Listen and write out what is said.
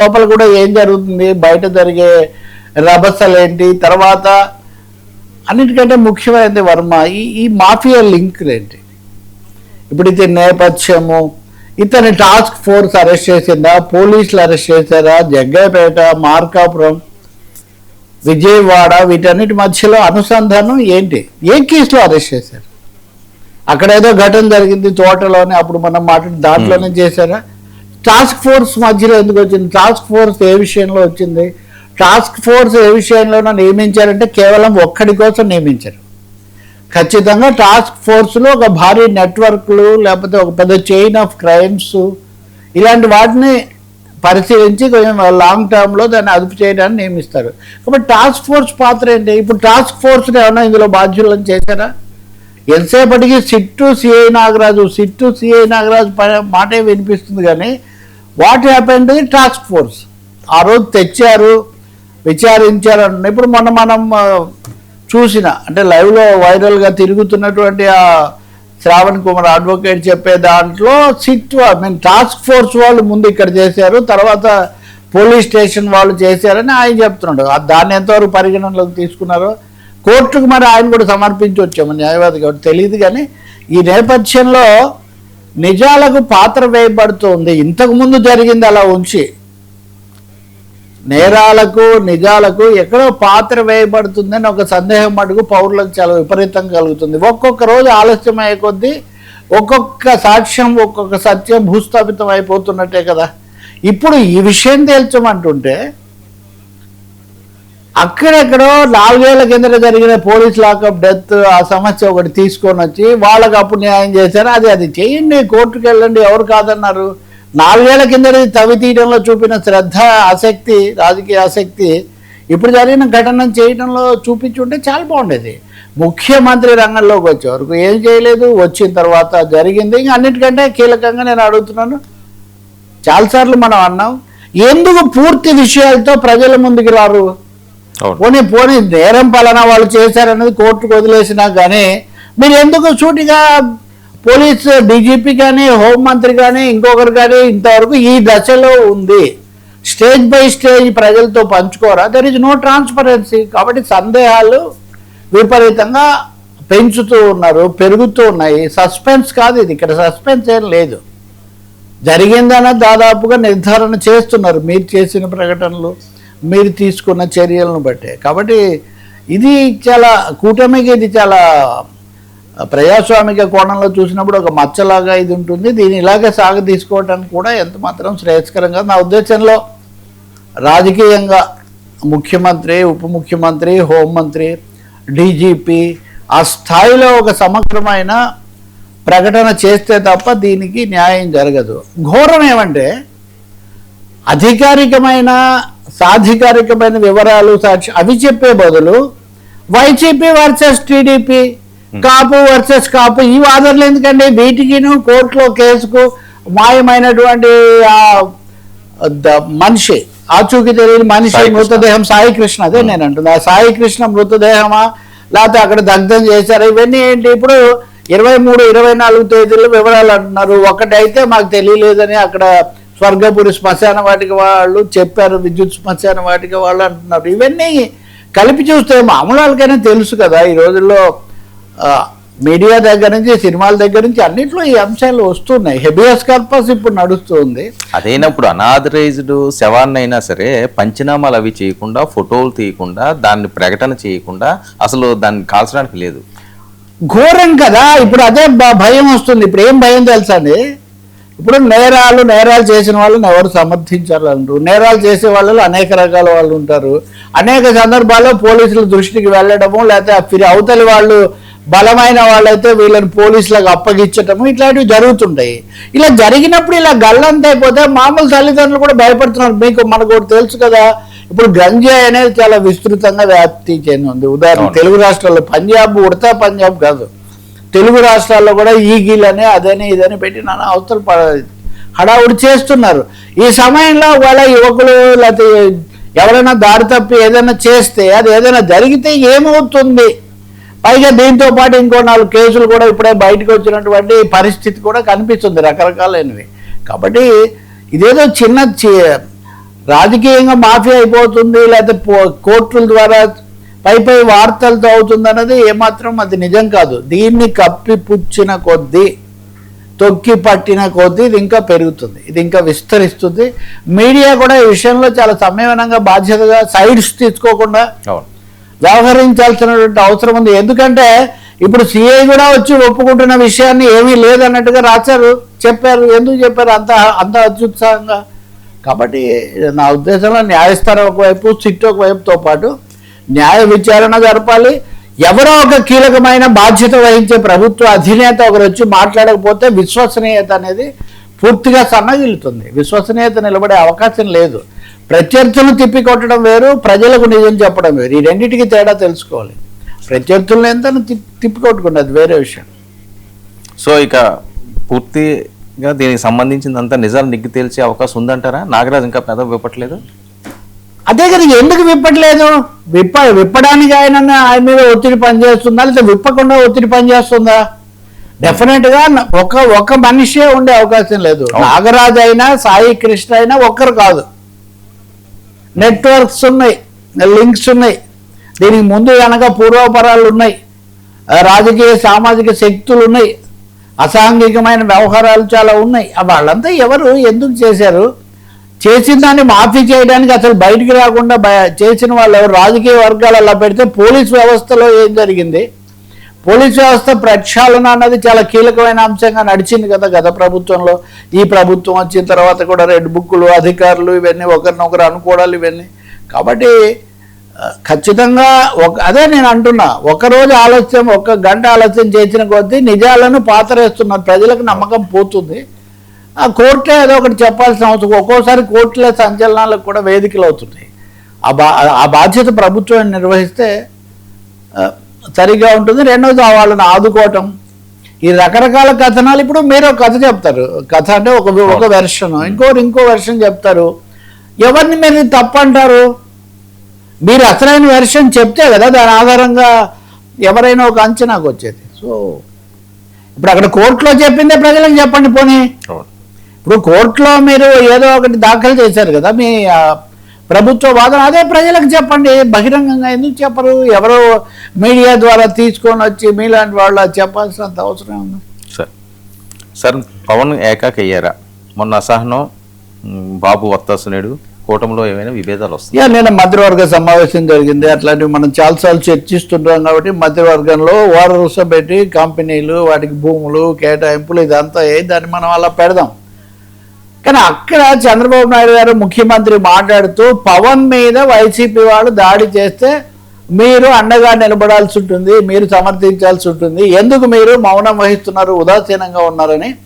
లోపల కూడా ఏం జరుగుతుంది, బయట జరిగే రభసలు ఏంటి, తర్వాత అన్నిటికంటే ముఖ్యమైనది వర్మ ఈ మాఫియా లింకులు ఏంటి. ఇప్పుడు ఇది నేపథ్యము, ఇతని టాస్క్ ఫోర్స్ అరెస్ట్ చేసిందా, పోలీసులు అరెస్ట్ చేశారా, జగ్గయ్యపేట, మార్కాపురం, విజయవాడ, వీటన్నిటి మధ్యలో అనుసంధానం ఏంటి, ఏ కేసులో అరెస్ట్ చేశారు? అక్కడ ఏదో ఘటన జరిగింది తోటలోనే, అప్పుడు మనం మాట్లాడి దాంట్లోనే చేశారా? టాస్క్ ఫోర్స్ మధ్యలో ఎందుకు వచ్చింది? టాస్క్ ఫోర్స్ ఏ విషయంలో వచ్చింది? టాస్క్ ఫోర్స్ ఏ విషయంలోనో నియమించారంటే కేవలం ఒక్కడి కోసం నియమించారు. ఖచ్చితంగా టాస్క్ ఫోర్స్లో ఒక భారీ నెట్వర్క్లు, లేకపోతే ఒక పెద్ద చైన్ ఆఫ్ క్రైమ్స్, ఇలాంటి వాటిని పరిశీలించి కొంచెం లాంగ్ టర్మ్లో దాన్ని అదుపు చేయడానికి నియమిస్తారు. కాబట్టి టాస్క్ ఫోర్స్ పాత్ర ఏంటి? ఇప్పుడు టాస్క్ ఫోర్స్ని ఏమన్నా ఇందులో బాధ్యులను చేశారా? ఎంతసేపటికి సిట్టు సిఐ నాగరాజు మాటే వినిపిస్తుంది, కానీ వాట్ హ్యాపెండ్ టాస్క్ ఫోర్స్ ఆ రోజు తెచ్చారు, విచారించారు అంటున్నారు. ఇప్పుడు మొన్న మనం చూసిన, అంటే లైవ్లో వైరల్గా తిరుగుతున్నటువంటి ఆ శ్రావణ్ కుమార్ అడ్వకేట్ చెప్పే దాంట్లో టాస్క్ ఫోర్స్ వాళ్ళు ముందు ఇక్కడ చేశారు, తర్వాత పోలీస్ స్టేషన్ వాళ్ళు చేశారని ఆయన చెప్తున్నాడు. దాన్ని ఎంతవరకు పరిగణనలోకి తీసుకున్నారో కోర్టుకు మరి ఆయన కూడా సమర్పించి వచ్చాము న్యాయవాది కాబట్టి తెలియదు. కానీ ఈ నేపథ్యంలో నిజాలకు పాత్ర వేయబడుతుంది. ఇంతకుముందు జరిగింది అలా ఉంచి నేరాలకు నిజాలకు ఎక్కడో పాత్ర వేయబడుతుందని ఒక సందేహం మటుకు పౌరులకు చాలా విపరీతంగా కలుగుతుంది. ఒక్కొక్క రోజు ఆలస్యం అయ్యే కొద్దీ ఒక్కొక్క సాక్ష్యం, ఒక్కొక్క సత్యం భూస్థాపితం అయిపోతున్నట్టే కదా. ఇప్పుడు ఈ విషయం తేల్చమంటుంటే అక్కడెక్కడో 4 ఏళ్ల కిందట జరిగిన పోలీస్ లాకప్ డెత్ ఆ సమస్య ఒకటి తీసుకొని వచ్చి వాళ్ళకు అప్పుడు న్యాయం చేశారు. అది చేయండి, కోర్టుకు వెళ్ళండి, ఎవరు కాదన్నారు. 4 ఏళ్ల కిందట తవి తీయడంలో చూపిన శ్రద్ధ, ఆసక్తి, రాజకీయ ఆసక్తి ఇప్పుడు జరిగిన ఘటన చేయడంలో చూపించుంటే చాలా బాగుండేది. ముఖ్యమంత్రి రంగంలోకి వచ్చే వరకు ఏం చేయలేదు, వచ్చిన తర్వాత జరిగింది. ఇంకా అన్నిటికంటే కీలకంగా నేను అడుగుతున్నాను, చాలాసార్లు మనం అన్నాం, ఎందుకు పూర్తి విషయాలతో ప్రజల ముందుకు రారు? పోనీ నేరం పలానా వాళ్ళు చేశారనేది కోర్టుకు వదిలేసినా కానీ మీరు ఎందుకు సూటిగా పోలీస్ డీజీపీ కానీ, హోంమంత్రి కానీ, ఇంకొకరు కానీ ఇంతవరకు ఈ దశలో ఉంది, స్టేజ్ బై స్టేజ్ ప్రజలతో పంచుకోరా? There is no transparency. కాబట్టి సందేహాలు విపరీతంగా పెంచుతూ ఉన్నారు, పెరుగుతూ ఉన్నాయి. సస్పెన్స్ కాదు ఇది, ఇక్కడ సస్పెన్స్ ఏం లేదు. జరిగిందన్న దాదాపుగా నిర్ధారణ చేస్తున్నారు మీరు చేసిన ప్రకటనలు, మీరు తీసుకున్న చర్యలను బట్టే. కాబట్టి ఇది చాలా కూటమికి, ఇది చాలా ప్రజాస్వామిక కోణంలో చూసినప్పుడు ఒక మచ్చలాగా ఇది ఉంటుంది. దీన్ని ఇలాగే సాగు తీసుకోవడానికి కూడా ఎంత మాత్రం శ్రేయస్కరంగా నా ఉద్దేశంలో రాజకీయంగా ముఖ్యమంత్రి, ఉప ముఖ్యమంత్రి, హోంమంత్రి, డీజీపీ ఆ స్థాయిలో ఒక సమగ్రమైన ప్రకటన చేస్తే తప్ప దీనికి న్యాయం జరగదు. ఘోరం ఏమంటే అధికారికమైన సాధికారికమైన వివరాలు సాక్షి అవి చెప్పే బదులు వైసీపీ వర్సెస్ టీడీపీ, కాపు వర్సెస్ కాపు, ఈ వాదనలు ఎందుకండి? వీటికిను కోర్టులో కేసుకు మాయమైనటువంటి మనిషి, ఆచూకీ తెలియని మనిషి మృతదేహం సాయికృష్ణ, అదే నేను అంటుంది, ఆ సాయికృష్ణ మృతదేహమా లేకపోతే అక్కడ దగ్ధం చేశారు, ఇవన్నీ ఏంటి? ఇప్పుడు 23, 24 తేదీల్లో వివరాలు అంటున్నారు. ఒకటైతే మాకు తెలియలేదని అక్కడ స్వర్గపురి శ్మశాన వాటిక వాళ్ళు చెప్పారు, విద్యుత్ శ్మశాన వాటిక వాళ్ళు అంటున్నారు. ఇవన్నీ కలిపి చూస్తే మామూలు వాళ్ళకైనా తెలుసు కదా. ఈ రోజుల్లో మీడియా దగ్గర నుంచి, సినిమాల దగ్గర నుంచి అన్నింటిలో ఈ అంశాలు వస్తున్నాయి. హెబియస్ కార్పస్ ఇప్పుడు నడుస్తుంది. అదైనప్పుడు అనాథరైజ్డ్ శవాన్నైనా సరే పంచనామాలు అవి చేయకుండా, ఫోటోలు తీయకుండా, దాన్ని ప్రకటన చేయకుండా అసలు దాన్ని కాల్చడానికి లేదు. ఘోరం కదా. ఇప్పుడు అదే భయం వస్తుంది. ఇప్పుడు ఏం భయం తెలుసా అండి? ఇప్పుడు నేరాలు చేసిన వాళ్ళని ఎవరు సమర్థించాలంటారు. నేరాలు చేసే వాళ్ళు అనేక రకాల వాళ్ళు ఉంటారు. అనేక సందర్భాల్లో పోలీసుల దృష్టికి వెళ్ళడము, లేకపోతే అవతలి వాళ్ళు బలమైన వాళ్ళైతే వీళ్ళని పోలీసులకు అప్పగించటము, ఇట్లాంటివి జరుగుతుంటాయి. ఇలా జరిగినప్పుడు ఇలా గల్లంత అయిపోతే మామూలు తల్లిదండ్రులు కూడా భయపడుతున్నారు. మనకు ఒకటి తెలుసు కదా, ఇప్పుడు గంజాయి అనేది చాలా విస్తృతంగా వ్యాప్తి చెంది. ఉదాహరణ తెలుగు రాష్ట్రాల్లో ఉడతా పంజాబ్ కాదు, తెలుగు రాష్ట్రాల్లో కూడా ఈగీలని అదని ఇదని పెట్టి నాన్న అవతల హడావుడి చేస్తున్నారు. ఈ సమయంలో వాళ్ళ యువకులు లేకపోతే ఎవరైనా దారి తప్పి ఏదైనా చేస్తే, అది ఏదైనా జరిగితే ఏమవుతుంది? పైగా దీంతో పాటు ఇంకో 4 కేసులు కూడా ఇప్పుడే బయటకు వచ్చినటువంటి పరిస్థితి కూడా కనిపిస్తుంది, రకరకాలైనవి. కాబట్టి ఇదేదో చిన్న రాజకీయంగా మాఫీ అయిపోతుంది, లేకపోతే కోర్టుల ద్వారా పై వార్తలతో అవుతుంది అన్నది ఏమాత్రం అది నిజం కాదు. దీన్ని కప్పిపుచ్చిన కొద్దీ, తొక్కి పట్టిన కొద్దీ ఇది ఇంకా పెరుగుతుంది, ఇది ఇంకా విస్తరిస్తుంది. మీడియా కూడా ఈ విషయంలో చాలా సంయమనంగా, బాధ్యతగా, సైడ్స్ తీసుకోకుండా వ్యవహరించాల్సినటువంటి అవసరం ఉంది. ఎందుకంటే ఇప్పుడు సిఐ కూడా వచ్చి ఒప్పుకుంటున్న విషయాన్ని ఏమీ లేదన్నట్టుగా రాశారు, చెప్పారు. ఎందుకు చెప్పారు అంత అత్యుత్సాహంగా? కాబట్టి నా ఉద్దేశంలో న్యాయస్థానం ఒకవైపు, సిట్ ఒకవైపుతో పాటు న్యాయ విచారణ జరపాలి. ఎవరో ఒక కీలకమైన బాధ్యత వహించే ప్రభుత్వ అధినేత ఒకరు వచ్చి మాట్లాడకపోతే విశ్వసనీయత అనేది పూర్తిగా సన్నగిలుతుంది. విశ్వసనీయత నిలబడే అవకాశం లేదు. ప్రత్యర్థులను తిప్పికొట్టడం వేరు, ప్రజలకు నిజం చెప్పడం వేరు. ఈ రెండింటికి తేడా తెలుసుకోవాలి. ప్రత్యర్థులను ఎంత తిప్పికొట్టుకుంటే అది వేరే విషయం. సో ఇక పూర్తిగా దీనికి సంబంధించిందంతా నిజాలు నిగ్గు తేల్చే అవకాశం ఉందంటారా? నాగరాజు ఇంకా పెద్ద విప్పట్లేదు. అదే కదా, ఎందుకు విప్పట్లేదు? విప్పడానికి ఆయన మీద ఒత్తిడి పనిచేస్తుందా, లేదా విప్పకుండా ఒత్తిడి పనిచేస్తుందా? డెఫినెట్గా ఒక మనిషే ఉండే అవకాశం లేదు. నాగరాజు అయినా, సాయి కృష్ణ అయినా ఒక్కరు కాదు. నెట్వర్క్స్ ఉన్నాయి, లింక్స్ ఉన్నాయి, దీనికి ముందు వెనక పూర్వపరాలు ఉన్నాయి, రాజకీయ సామాజిక శక్తులు ఉన్నాయి, అసాంఘికమైన వ్యవహారాలు చాలా ఉన్నాయి. వాళ్ళంతా ఎవరు, ఎందుకు చేశారు? చేసిన దాన్ని మాఫీ చేయడానికి అసలు బయటికి రాకుండా చేసిన వాళ్ళు ఎవరు? రాజకీయ వర్గాలు అలా పెడితే పోలీస్ వ్యవస్థలో ఏం జరిగింది? పోలీస్ వ్యవస్థ ప్రక్షాళన అన్నది చాలా కీలకమైన అంశంగా నడిచింది కదా గత ప్రభుత్వంలో. ఈ ప్రభుత్వం వచ్చిన తర్వాత కూడా రెడ్ బుక్కులు, అధికారులు, ఇవన్నీ ఒకరినొకరు అనుకోవడాలు, ఇవన్నీ. కాబట్టి ఖచ్చితంగా అదే నేను అంటున్నా, ఒకరోజు ఆలస్యం, 1 గంట ఆలస్యం చేసిన కొద్దీ నిజాలను పాతరేస్తున్నారు, ప్రజలకు నమ్మకం పోతుంది. ఆ కోర్టులే ఏదో ఒకటి చెప్పాల్సిన అవసరం. ఒక్కోసారి కోర్టులే సంచలనాలకు కూడా వేదికలు అవుతున్నాయి. ఆ బాధ్యత ప్రభుత్వం నిర్వహిస్తే సరిగా ఉంటుంది. రెండోది వాళ్ళని ఆదుకోవటం. ఈ రకరకాల కథనాలు, ఇప్పుడు మీరు ఒక కథ చెప్తారు, కథ అంటే ఒక వెర్షన్, ఇంకో వెర్షన్ చెప్తారు. ఎవరిని మీరు తప్పంటారు? మీరు అసలైన వెర్షన్ చెప్తే కదా దాని ఆధారంగా ఎవరైనా ఒక అంచనాకు వచ్చేది. సో ఇప్పుడు అక్కడ కోర్టులో చెప్పిందే ప్రజలకు చెప్పండి. పోనీ ఇప్పుడు కోర్టులో మీరు ఏదో ఒకటి దాఖలు చేశారు కదా మీ ప్రభుత్వ వాదన, అదే ప్రజలకు చెప్పండి. బహిరంగంగా ఎందుకు చెప్పరు? ఎవరో మీడియా ద్వారా తీసుకొని వచ్చి మీలాంటి వాళ్ళు చెప్పాల్సినంత అవసరం ఉంది. సార్ పవన్ ఏకాకి అయ్యారా? మొన్న అసహనం, బాబు వత్తాసునేడు కూటమిలో ఏమైనా విభేదాలు వస్తాయి? నేను మంత్రివర్గ సమావేశం జరిగింది, అట్లాంటివి మనం చాలాసార్లు చర్చిస్తుంటాం. కాబట్టి మంత్రివర్గంలో ఓరరుస పెట్టి కంపెనీలు, వాటికి భూములు, కేటాయింపులు, ఇదంతా దాన్ని మనం అలా పెడదాం. కానీ అక్కడ చంద్రబాబు నాయుడు గారు ముఖ్యమంత్రి మాట్లాడుతూ పవన్ మీద వైసీపీ వాళ్ళు దాడి చేస్తే మీరు అండగా నిలబడాల్సి ఉంటుంది, మీరు సమర్థించాల్సి ఉంటుంది, ఎందుకు మీరు మౌనం వహిస్తున్నారు, ఉదాసీనంగా ఉన్నారని